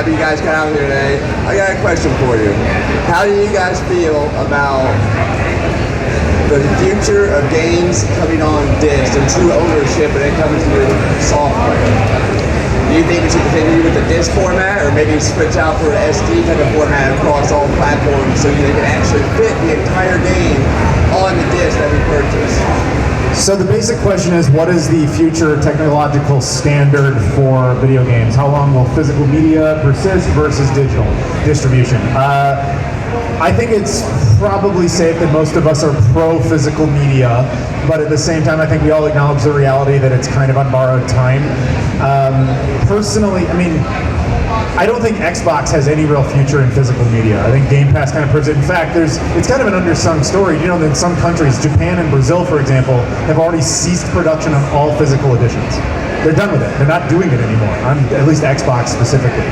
happy you guys got out here today. I got a question for you. How do you guys feel about the future of games coming on disc and true ownership when it comes to software? Do you think we should continue with the disc format, or maybe switch out for an SD type of format across all platforms so you can actually fit the entire game on the disc that we purchase? So the basic question is, what is the future technological standard for video games? How long will physical media persist versus digital distribution? I think it's probably safe that most of us are pro-physical media, but at the same time, I think we all acknowledge the reality that it's kind of on borrowed time. Personally, I mean, I don't think Xbox has any real future in physical media. I think Game Pass kind of proves it. In fact, it's kind of an undersung story. You know that in some countries, Japan and Brazil, for example, have already ceased production of all physical editions. They're done with it. They're not doing it anymore, on at least Xbox specifically.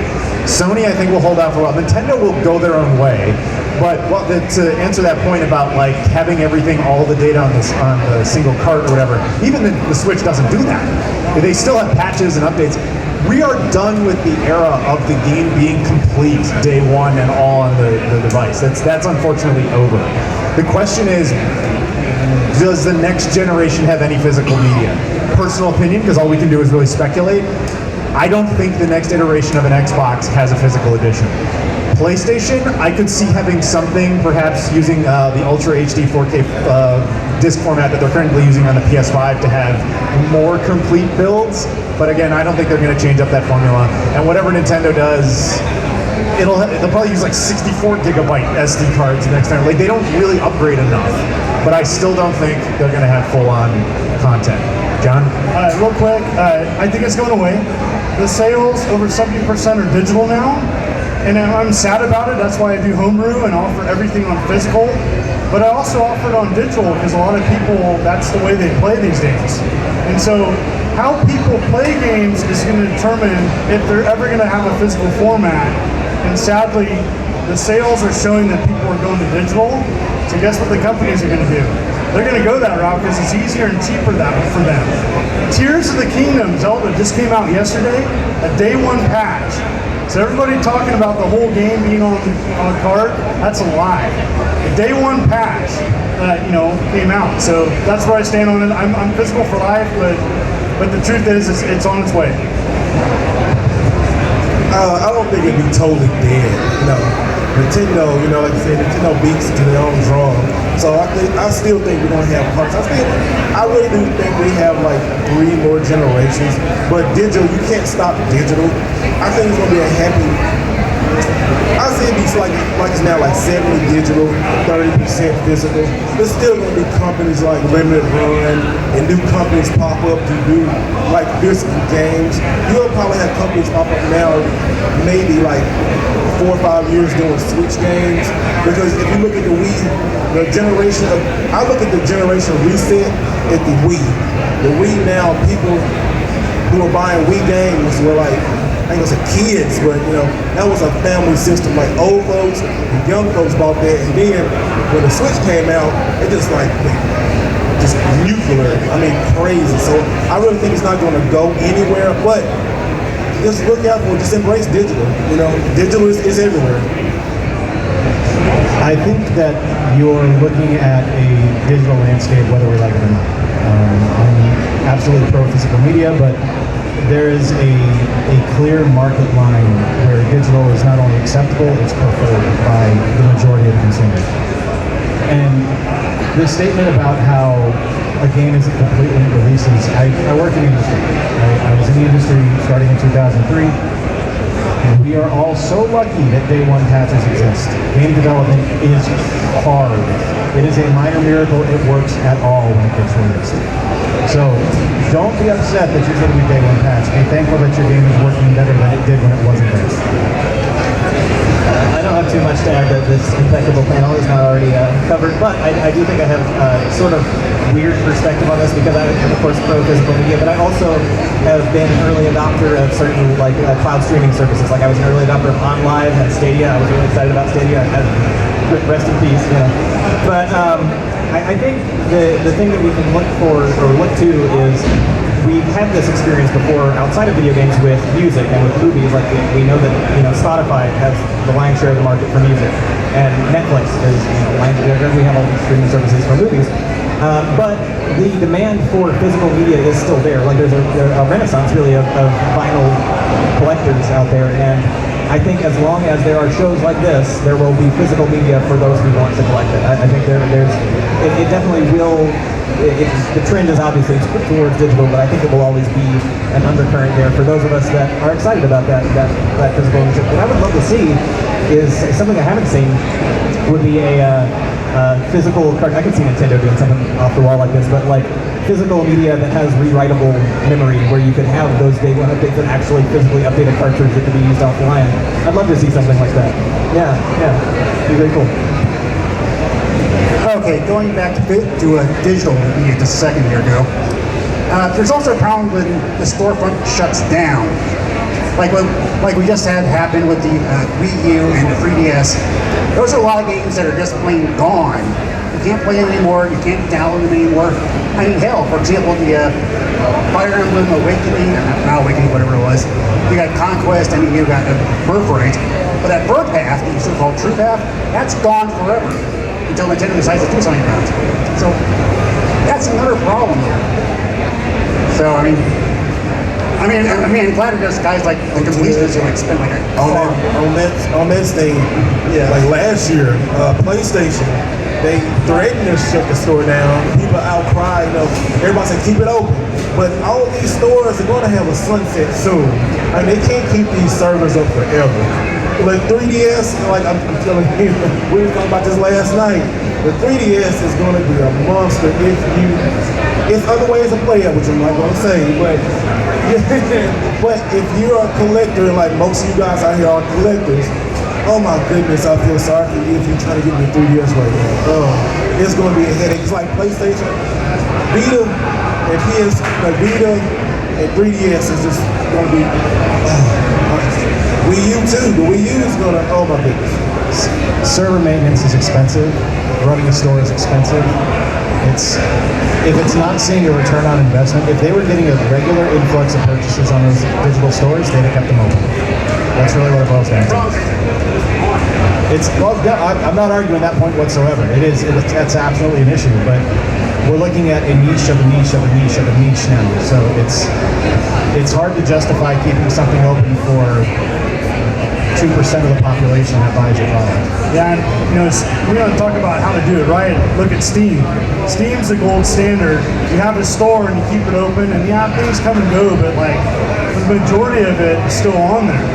Sony, I think, will hold out for a while. Nintendo will go their own way. But to answer that point about like having everything, all the data on the single cart or whatever, even the Switch doesn't do that. They still have patches and updates. We are done with the era of the game being complete day one and all on the device. That's unfortunately over. The question is, does the next generation have any physical media? Personal opinion, because all we can do is really speculate. I don't think the next iteration of an Xbox has a physical edition. PlayStation, I could see having something, perhaps using the Ultra HD 4K disc format that they're currently using on the PS5 to have more complete builds. But again, I don't think they're going to change up that formula. And whatever Nintendo does, they'll probably use like 64 gigabyte SD cards next time. Like, they don't really upgrade enough. But I still don't think they're going to have full-on content. John? Real quick, I think it's going away. The sales, over 70% are digital now. And I'm sad about it. That's why I do homebrew and offer everything on physical. But I also offer it on digital because a lot of people, that's the way they play these days. And so how people play games is going to determine if they're ever going to have a physical format. And sadly, the sales are showing that people are going to digital. So guess what the companies are going to do? They're going to go that route because it's easier and cheaper for them. Tears of the Kingdom, Zelda, just came out yesterday, a day one patch. So everybody talking about the whole game being on a cart, that's a lie. The day one patch, came out. So that's where I stand on it. I'm physical for life, but the truth is, it's on its way. I don't think it'd be totally dead. Nintendo, like I said, Nintendo beats to their own drum. So I still think we're gonna have parts. I really do think we have like 3 more generations. But digital, you can't stop digital. I think it's gonna be a happy. I say it's like it's now like 70 digital, 30% physical. There's still gonna be companies like Limited Run and new companies pop up to do like physical games. You'll probably have companies pop up now, maybe like 4 or 5 years doing Switch games. Because if you look at the Wii, I look at the generation reset at the Wii. The Wii now, people who are buying Wii games were like, I think it was the kids, but that was a family system. Like old folks and young folks bought that, and then when the Switch came out, it just nuclear. I mean, crazy. So I really think it's not going to go anywhere. But just look out for it. Just embrace digital. Digital is everywhere. I think that you're looking at a digital landscape, whether we like it or not. I'm absolutely pro physical media, but there is a clear market line where digital is not only acceptable, it's preferred by the majority of consumers. And the statement about how a game isn't complete when it releases, I work in the industry. I was in the industry starting in 2003. And we are all so lucky that day one patches exist. Game development is hard. It is a minor miracle it works at all when it gets released. So don't be upset that you're getting a day one patch. Be thankful that your game is working better than it did when it wasn't there. I don't have too much to add that this impeccable panel is not already covered, but I do think I have sort of weird perspective on this because I'm of course pro physical media, but I also have been an early adopter of certain cloud streaming services. Like I was an early adopter of OnLive and Stadia. I was really excited about Stadia. Rest in peace. But I think the thing that we can look for or look to is we've had this experience before outside of video games with music and with movies. Like we know that Spotify has the lion's share of the market for music, and Netflix is we have all these streaming services for movies. But the demand for physical media is still there. Like there's a renaissance really of vinyl collectors out there, and I think as long as there are shows like this, there will be physical media for those who want to collect it. I think it definitely will. The trend is obviously towards digital, but I think it will always be an undercurrent there for those of us that are excited about that physical ownership. What I would love to see is something I haven't seen would be a physical card. I can see Nintendo doing something off the wall like this, but like physical media that has rewritable memory, where you could have those day one updates and actually physically update a cartridge that could be used offline. I'd love to see something like that. Yeah, it'd be very cool. Okay, going back to digital media just a second here ago. There's also a problem when the storefront shuts down. Like we just had happen with the Wii U and the 3DS. Those are a lot of games that are just plain gone. You can't play them anymore, you can't download them anymore. I mean, hell, for example, the Fire Emblem Awakening, not Awakening, whatever it was, you got Conquest and you got Birthright. But that Bird Path, the so-called True Path, that's gone forever until Nintendo decides to do something about it. So that's another problem here. So I mean, I'm glad it does guys like the completionists who like spend like on that thing. Yeah. Like last year, PlayStation, they threatened to shut the store down. People outcry, everybody said keep it open. But all these stores are going to have a sunset soon. I mean, they can't keep these servers up forever. Like 3DS, like I'm telling you, we were talking about this last night. The 3DS is going to be a monster if other ways to play it, which I'm not going to say, but if you're a collector, like most of you guys out here are collectors, oh my goodness, I feel sorry for you if you're trying to get the 3DS right now. It's going to be a headache. It's like PlayStation, Vita, and Vita and 3DS is just going to be. Wii U too. The Wii U is going to. Oh my goodness. Server maintenance is expensive. Running a store is expensive. If it's not seeing a return on investment, if they were getting a regular influx of purchases on those digital stores, they'd have kept them open. That's really what it boils down to. I'm not arguing that point whatsoever. That's absolutely an issue, but we're looking at a niche of a niche of a niche of a niche now. So it's hard to justify keeping something open for 2% of the population that buys your product. Yeah, and we want to talk about how to do it right. Look at Steam. Steam's the gold standard. You have a store and you keep it open, and yeah, things come and go, but like the majority of it is still on there.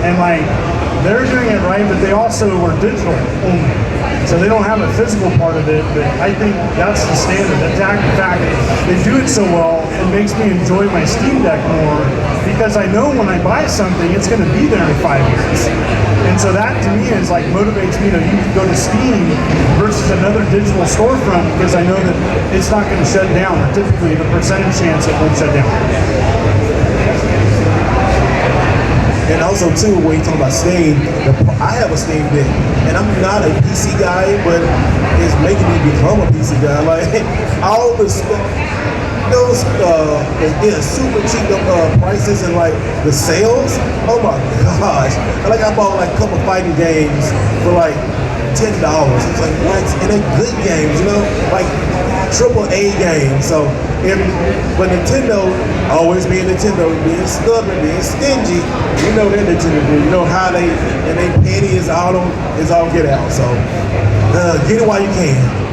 And like they're doing it right, but they also were digital only. So they don't have a physical part of it, but I think that's the standard. In fact, they do it so well, it makes me enjoy my Steam Deck more, because I know when I buy something, it's going to be there in 5 years. And so that to me is like motivates me to go to Steam versus another digital storefront, because I know that it's not going to shut down, or typically the percentage chance it won't shut down. And also too, when you talk about Steam, I have a Steam Deck, and I'm not a PC guy, but it's making me become a PC guy. Like all the those super cheap prices and like the sales. Oh my gosh! Like I bought like a couple fighting games for like $10. It's like what? And they're good games, like AAA games. So but Nintendo always being Nintendo, being stubborn, being stingy. You know they're Nintendo. You know how they petty is all get out. So get it while you can.